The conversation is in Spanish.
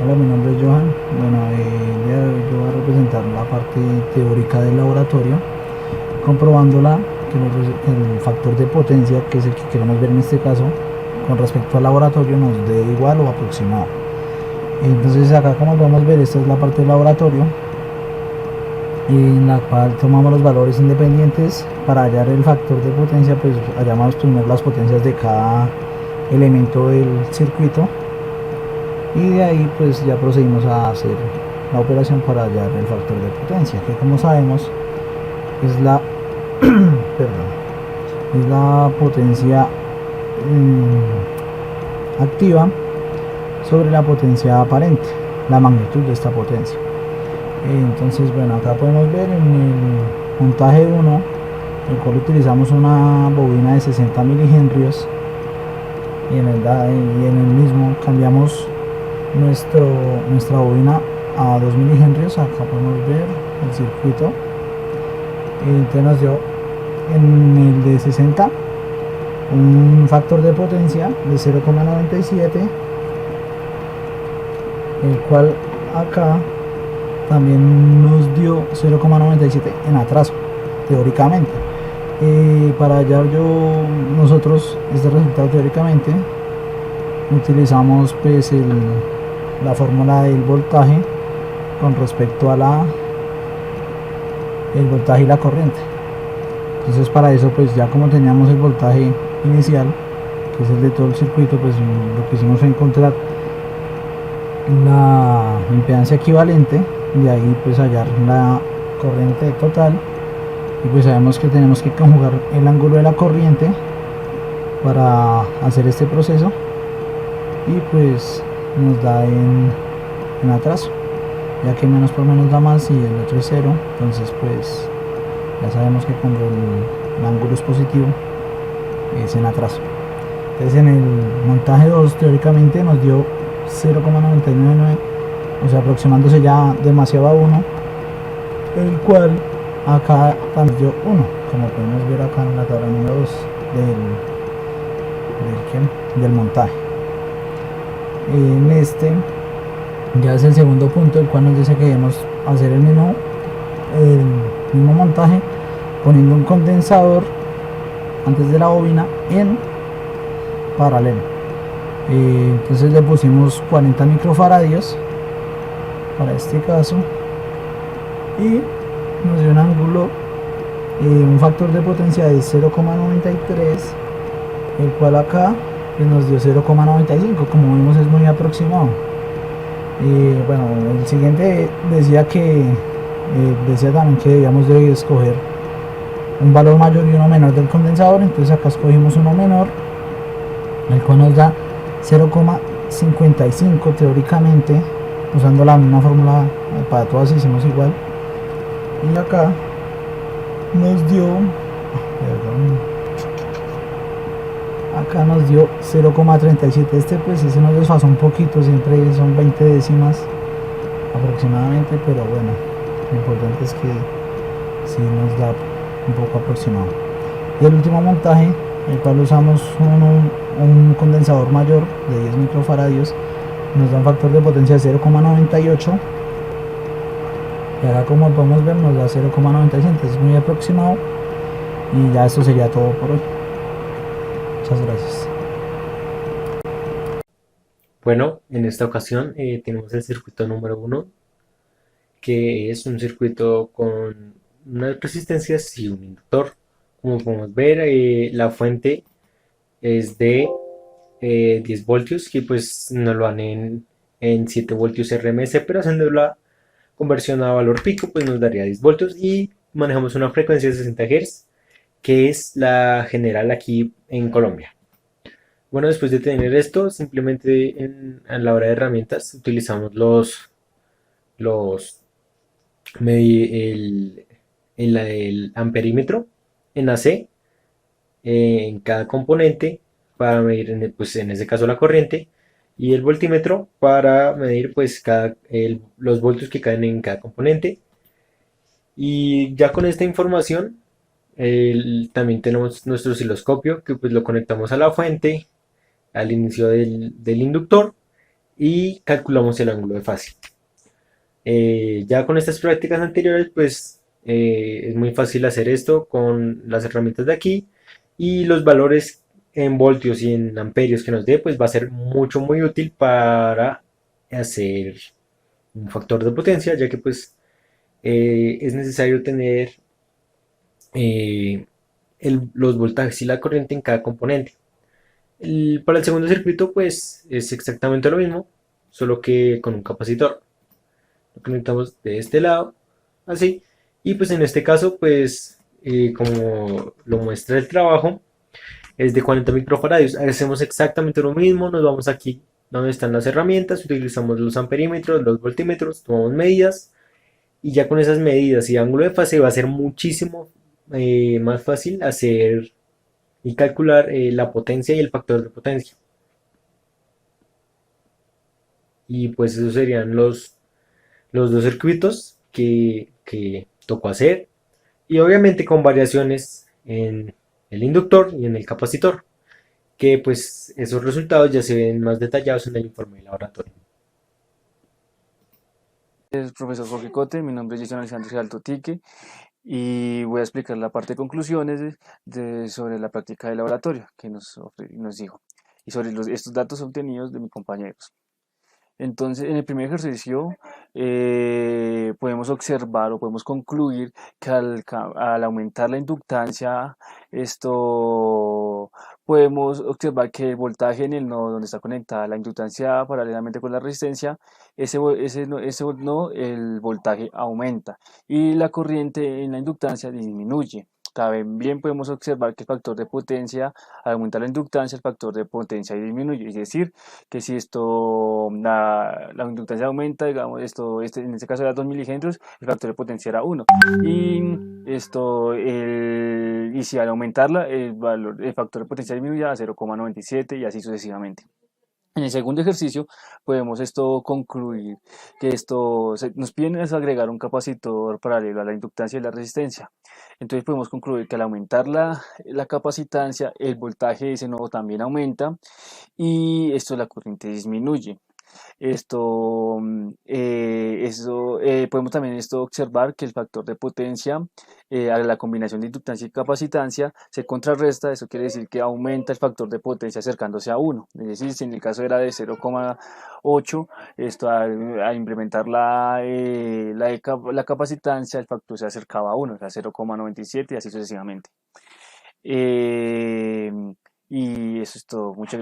Hola, mi nombre es Johan. Bueno, el día de hoy yo voy a representar la parte teórica del laboratorio, comprobándola que el factor de potencia, que es el que queremos ver en este caso, con respecto al laboratorio nos dé igual o aproximado. Entonces acá, como podemos ver, esta es la parte del laboratorio, en la cual tomamos los valores independientes para hallar el factor de potencia. Pues hallamos primero las potencias de cada elemento del circuito, y de ahí pues ya procedimos a hacer la operación para hallar el factor de potencia, que como sabemos es la perdón, es la potencia activa sobre la potencia aparente, la magnitud de esta potencia. Entonces, bueno, acá podemos ver en el montaje 1, el cual utilizamos una bobina de 60 milihenrios, y en el mismo cambiamos nuestra bobina a 2 milihenrios. Acá podemos ver el circuito, y entonces nos dio en el de 60 un factor de potencia de 0,97, el cual acá también nos dio 0,97 en atraso, teóricamente. Para hallar nosotros este resultado teóricamente, utilizamos pues la fórmula del voltaje con respecto a el voltaje y la corriente. Entonces, para eso, pues ya como teníamos el voltaje inicial, que es el de todo el circuito, pues lo que hicimos fue encontrar la impedancia equivalente, de ahí pues hallar la corriente total, y pues sabemos que tenemos que conjugar el ángulo de la corriente para hacer este proceso, y pues nos da en atraso, ya que menos por menos da más y el otro es cero. Entonces pues ya sabemos que cuando el ángulo es positivo es en atraso. Entonces en el montaje 2 teóricamente nos dio 0,999, o sea, aproximándose ya demasiado a 1, el cual acá nos dio 1, como podemos ver acá en la tabla número 2 del montaje. En este ya es el segundo punto, el cual nos dice que debemos hacer el mismo montaje poniendo un condensador antes de la bobina en paralelo. Entonces le pusimos 40 microfaradios para este caso, y nos dio un ángulo, un factor de potencia de 0,93, el cual acá nos dio 0,95. Como vemos, es muy aproximado. Bueno, el siguiente decía también que debíamos de escoger un valor mayor y uno menor del condensador. Entonces acá escogimos uno menor, el cual nos da 0,55 teóricamente, usando la misma fórmula. Para todas hicimos igual, y acá nos dio, acá nos dio 0,37. Este pues sí se nos desfasó un poquito, siempre son 20 décimas aproximadamente, pero bueno, lo importante es que sí nos da un poco aproximado. Y el último montaje, el cual usamos un condensador mayor de 10 microfaradios, nos da un factor de potencia de 0,98, y acá, como podemos ver, nos da 0,97. Es muy aproximado, y ya esto sería todo por hoy. Muchas gracias. Bueno, en esta ocasión tenemos el circuito número uno, que es un circuito con unas resistencias y un inductor. Como podemos ver, la fuente es de 10 voltios, que pues nos lo dan en 7 voltios RMS, pero haciendo la conversión a valor pico, pues nos daría 10 voltios, y manejamos una frecuencia de 60 Hz, que es la general aquí en Colombia. Bueno, después de tener esto, simplemente a la hora de herramientas utilizamos los el amperímetro en AC en cada componente para medir, pues, en este caso la corriente, y el voltímetro para medir pues los voltios que caen en cada componente. Y ya con esta información, también tenemos nuestro osciloscopio, que pues lo conectamos a la fuente al inicio del inductor, y calculamos el ángulo de fase. Ya con estas prácticas anteriores, pues es muy fácil hacer esto con las herramientas de aquí y los valores en voltios y en amperios que nos dé, pues va a ser mucho muy útil para hacer un factor de potencia, ya que pues es necesario tener eh, los voltajes y la corriente en cada componente. Para el segundo circuito, pues es exactamente lo mismo, solo que con un capacitor. Lo conectamos de este lado, así. Y pues en este caso, pues como lo muestra el trabajo, es de 40 microfaradios. Hacemos exactamente lo mismo, nos vamos aquí donde están las herramientas, utilizamos los amperímetros, los voltímetros, tomamos medidas y ya con esas medidas y ángulo de fase va a ser muchísimo más fácil hacer y calcular la potencia y el factor de potencia. Y pues esos serían los dos circuitos que tocó hacer y obviamente con variaciones en el inductor y en el capacitor, que pues esos resultados ya se ven más detallados en el informe de laboratorio. Es profesor Jorge Cote, mi nombre es Jason Alexandre Alto Tique y voy a explicar la parte de conclusiones sobre la práctica de laboratorio que nos dijo y sobre estos datos obtenidos de mis compañeros. Entonces, en el primer ejercicio podemos observar o podemos concluir que al aumentar la inductancia, esto podemos observar que el voltaje en el nodo donde está conectada la inductancia paralelamente con la resistencia, el voltaje aumenta y la corriente en la inductancia disminuye. También podemos observar que el factor de potencia, al aumentar la inductancia, el factor de potencia disminuye, es decir, que si la inductancia aumenta, digamos, en este caso era 2 milihenrios, el factor de potencia era 1. Y si al aumentarla, el factor de potencia disminuye a 0,97 y así sucesivamente. En el segundo ejercicio podemos concluir que nos piden es agregar un capacitor paralelo a la inductancia y la resistencia. Entonces podemos concluir que al aumentar la capacitancia, el voltaje de ese nodo también aumenta y la corriente disminuye. Podemos también observar que el factor de potencia, a la combinación de inductancia y capacitancia, se contrarresta. Eso quiere decir que aumenta el factor de potencia acercándose a 1. Es decir, si en el caso era de 0,8, al implementar la capacitancia, el factor se acercaba a 1, o sea, 0,97 y así sucesivamente. Y eso es todo. Muchas gracias.